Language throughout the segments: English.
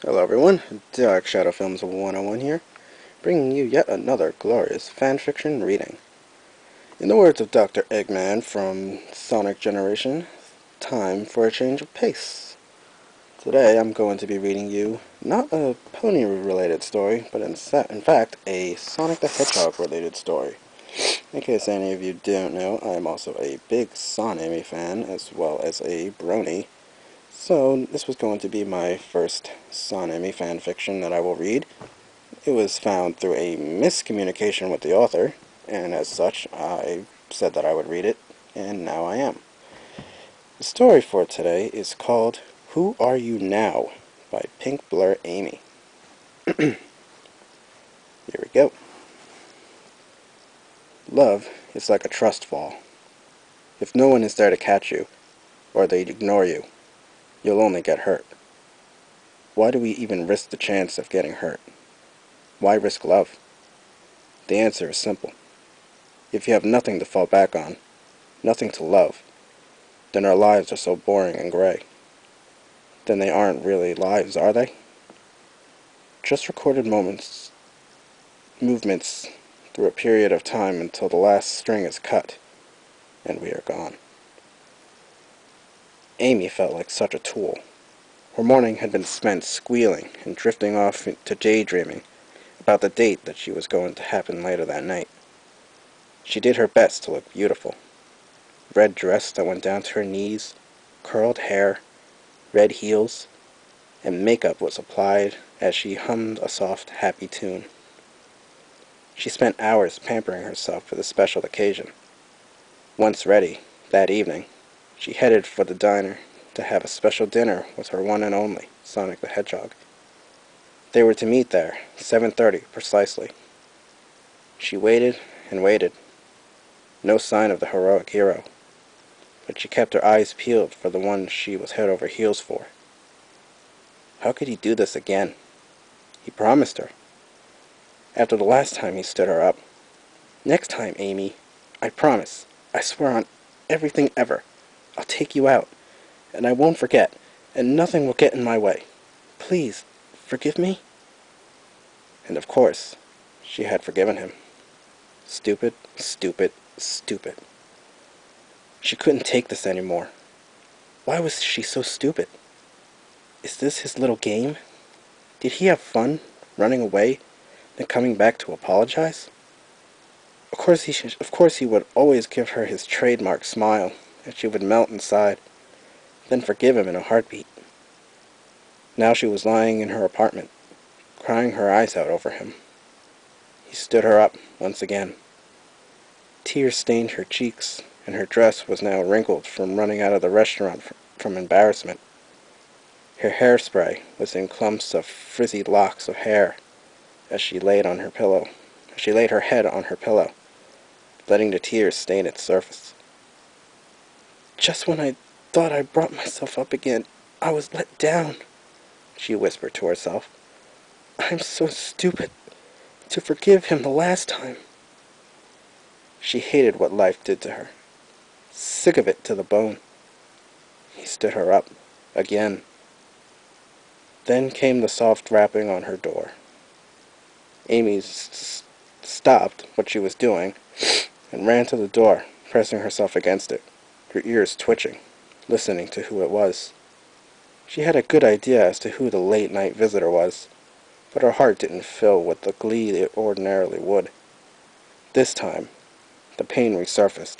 Hello everyone, Dark Shadow Films 101 here, bringing you yet another glorious fanfiction reading. In the words of Dr. Eggman from Sonic Generation, time for a change of pace. Today I'm going to be reading you not a pony-related story, but in fact a Sonic the Hedgehog related story. In case any of you don't know, I am also a big sonamy fan as well as a brony. So this was going to be my first sonamy fanfiction that I will read. It was found through a miscommunication with the author, and as such, I said that I would read it, and now I am. The story for today is called Who Are You Now? By PinkblurAmy. Here we go. Love is like a trust fall. If no one is there to catch you, or they ignore you, you'll only get hurt. Why do we even risk the chance of getting hurt? Why risk love? The answer is simple. If you have nothing to fall back on, nothing to love, then our lives are so boring and gray. Then they aren't really lives, are they? Just recorded movements through a period of time until the last string is cut, and we are gone. Amy felt like such a tool. Her morning had been spent squealing and drifting off to daydreaming about the date that she was going to happen later that night. She did her best to look beautiful. Red dress that went down to her knees, curled hair, red heels, and makeup was applied as she hummed a soft, happy tune. She spent hours pampering herself for the special occasion. Once ready, that evening, she headed for the diner to have a special dinner with her one and only, Sonic the Hedgehog. They were to meet there, 7:30 precisely. She waited and waited. No sign of the heroic hero, but she kept her eyes peeled for the one she was head over heels for. How could he do this again? He promised her. After the last time he stood her up. Next time, Amy, I promise, I swear on everything ever, I'll take you out, and I won't forget, and nothing will get in my way. Please, forgive me? And of course, she had forgiven him. Stupid, stupid, stupid. She couldn't take this anymore. Why was she so stupid? Is this his little game? Did he have fun, running away, then coming back to apologize? Of course he would always give her his trademark smile, and she would melt inside, then forgive him in a heartbeat. Now she was lying in her apartment, crying her eyes out over him. He stood her up once again. Tears stained her cheeks, and her dress was now wrinkled from running out of the restaurant from embarrassment. Her hairspray was in clumps of frizzy locks of hair as she laid her head on her pillow, letting the tears stain its surface. Just when I thought I brought myself up again, I was let down, she whispered to herself. I'm so stupid to forgive him the last time. She hated what life did to her, sick of it to the bone. He stood her up, again. Then came the soft rapping on her door. Amy stopped what she was doing and ran to the door, pressing herself against it, her ears twitching, listening to who it was. She had a good idea as to who the late-night visitor was, but her heart didn't fill with the glee it ordinarily would. This time, the pain resurfaced,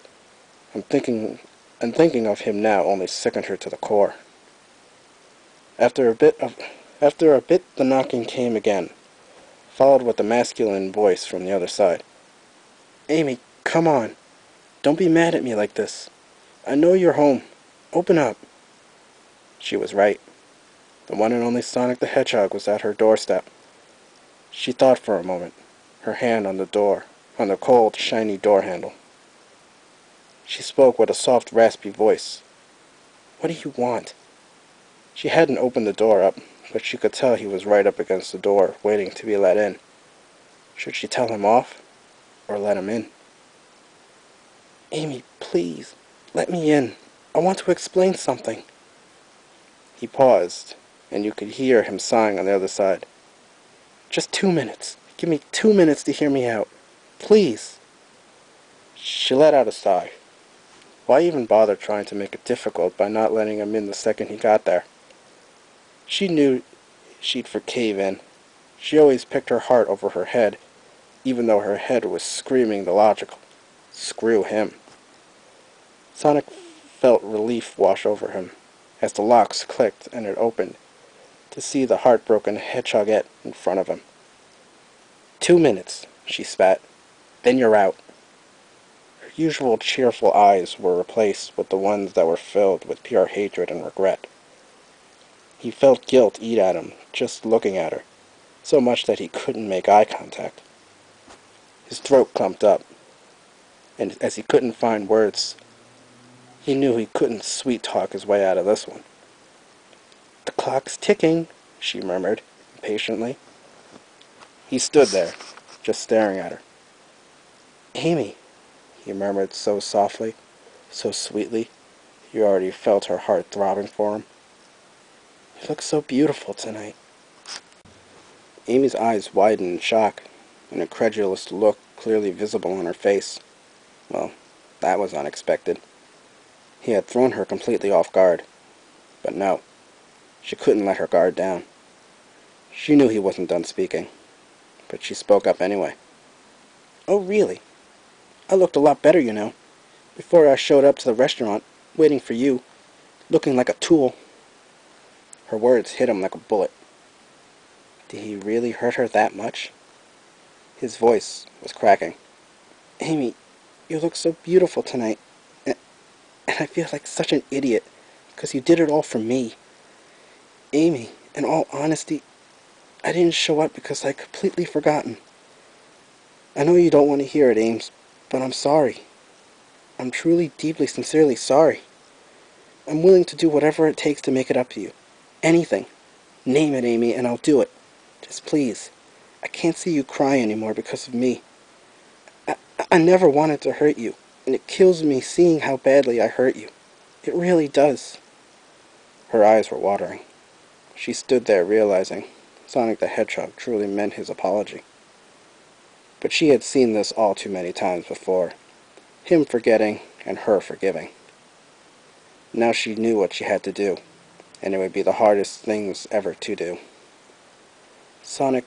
and thinking of him now only sickened her to the core. After a bit, the knocking came again, followed with a masculine voice from the other side. Amy, come on. Don't be mad at me like this. I know you're home. Open up. She was right. The one and only Sonic the Hedgehog was at her doorstep. She thought for a moment, her hand on the cold, shiny door handle. She spoke with a soft, raspy voice. What do you want? She hadn't opened the door up, but she could tell he was right up against the door, waiting to be let in. Should she tell him off, or let him in? Amy, please, let me in. I want to explain something. He paused, and you could hear him sighing on the other side. "Just 2 minutes. Give me 2 minutes to hear me out. Please." She let out a sigh. Why even bother trying to make it difficult by not letting him in the second he got there? She knew she'd cave in. She always picked her heart over her head, even though her head was screaming the logical. Screw him. Sonic felt relief wash over him as the locks clicked and it opened to see the heartbroken hedgehogette in front of him. 2 minutes, she spat. Then you're out. Her usual cheerful eyes were replaced with the ones that were filled with pure hatred and regret. He felt guilt eat at him just looking at her, so much that he couldn't make eye contact. His throat clumped up, and as he couldn't find words, he knew he couldn't sweet-talk his way out of this one. "The clock's ticking," she murmured impatiently. He stood there, just staring at her. "Amy," he murmured so softly, so sweetly, he already felt her heart throbbing for him. "You look so beautiful tonight." Amy's eyes widened in shock, an incredulous look clearly visible on her face. Well, that was unexpected. He had thrown her completely off guard. But no, she couldn't let her guard down. She knew he wasn't done speaking, but she spoke up anyway. "Oh, really? I looked a lot better, you know, before I showed up to the restaurant, waiting for you, looking like a tool." Her words hit him like a bullet. Did he really hurt her that much? His voice was cracking. "Amy, you look so beautiful tonight, and I feel like such an idiot, because you did it all for me. Amy, in all honesty, I didn't show up because I'd completely forgotten. I know you don't want to hear it, Ames, but I'm sorry. I'm truly, deeply, sincerely sorry. I'm willing to do whatever it takes to make it up to you. Anything. Name it, Amy, and I'll do it. Just please. I can't see you cry anymore because of me. I never wanted to hurt you, and it kills me seeing how badly I hurt you. It really does." Her eyes were watering. She stood there realizing Sonic the Hedgehog truly meant his apology. But she had seen this all too many times before. Him forgetting and her forgiving. Now she knew what she had to do, and it would be the hardest things ever to do. "Sonic,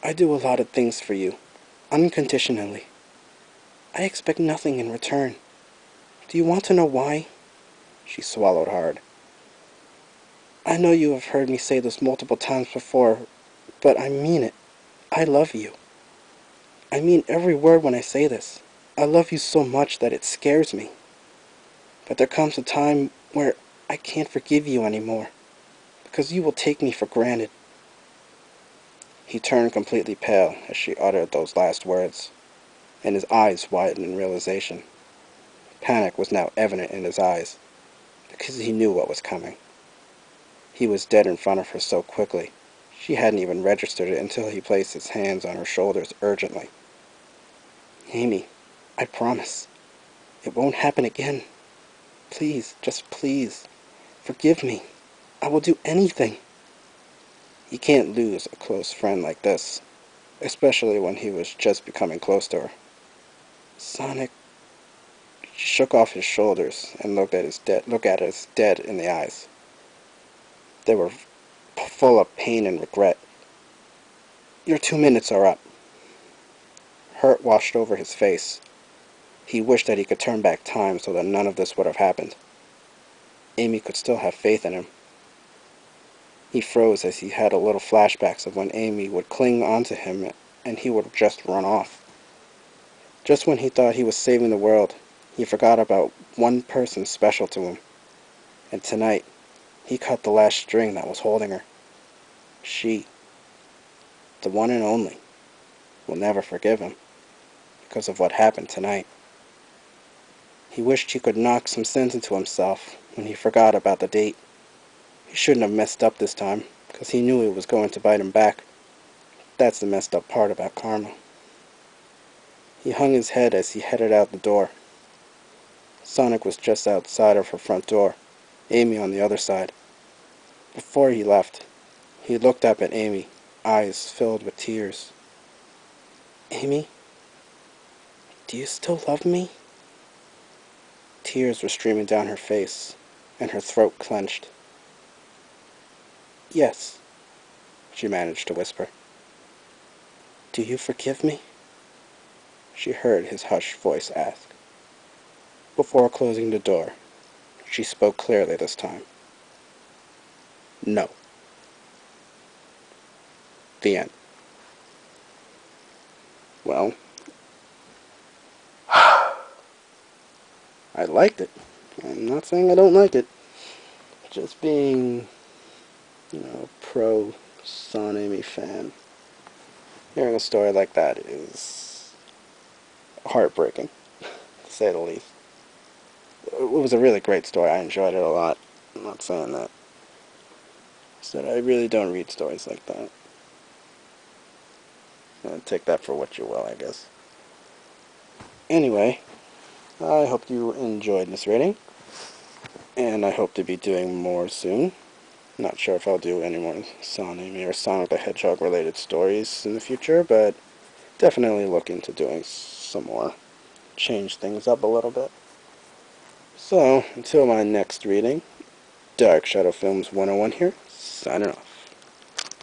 I do a lot of things for you, unconditionally. I expect nothing in return. Do you want to know why?" She swallowed hard. "I know you have heard me say this multiple times before, but I mean it. I love you. I mean every word when I say this. I love you so much that it scares me. But there comes a time where I can't forgive you anymore, because you will take me for granted." He turned completely pale as she uttered those last words, and his eyes widened in realization. Panic was now evident in his eyes, because he knew what was coming. He was dead in front of her so quickly, she hadn't even registered it until he placed his hands on her shoulders urgently. "Amy, I promise. It won't happen again. Please, just please, forgive me. I will do anything." You can't lose a close friend like this, especially when he was just becoming close to her. "Sonic." She shook off his shoulders and looked at his dead in the eyes. They were full of pain and regret. "Your 2 minutes are up." Hurt washed over his face. He wished that he could turn back time so that none of this would have happened. Amy could still have faith in him. He froze as he had a little flashbacks of when Amy would cling onto him and he would just run off. Just when he thought he was saving the world, he forgot about one person special to him. And tonight, he cut the last string that was holding her. She, the one and only, will never forgive him because of what happened tonight. He wished he could knock some sense into himself when he forgot about the date. He shouldn't have messed up this time, because he knew it was going to bite him back. That's the messed up part about karma. He hung his head as he headed out the door. Sonic was just outside of her front door, Amy on the other side. Before he left, he looked up at Amy, eyes filled with tears. "Amy, do you still love me?" Tears were streaming down her face, and her throat clenched. "Yes," she managed to whisper. "Do you forgive me?" she heard his hushed voice ask. Before closing the door, she spoke clearly this time. "No." The end. Well, I liked it. I'm not saying I don't like it. Just being, pro sonamy fan. Hearing a story like that is heartbreaking, to say the least. It was a really great story. I enjoyed it a lot. I'm not saying that. Said I really don't read stories like that. Take that for what you will, I guess. Anyway, I hope you enjoyed this reading, and I hope to be doing more soon. Not sure if I'll do any more Sonamy or Sonic the Hedgehog related stories in the future, but definitely look into doing some more. Change things up a little bit. So, until my next reading, Dark Shadow Films 101 here, signing off.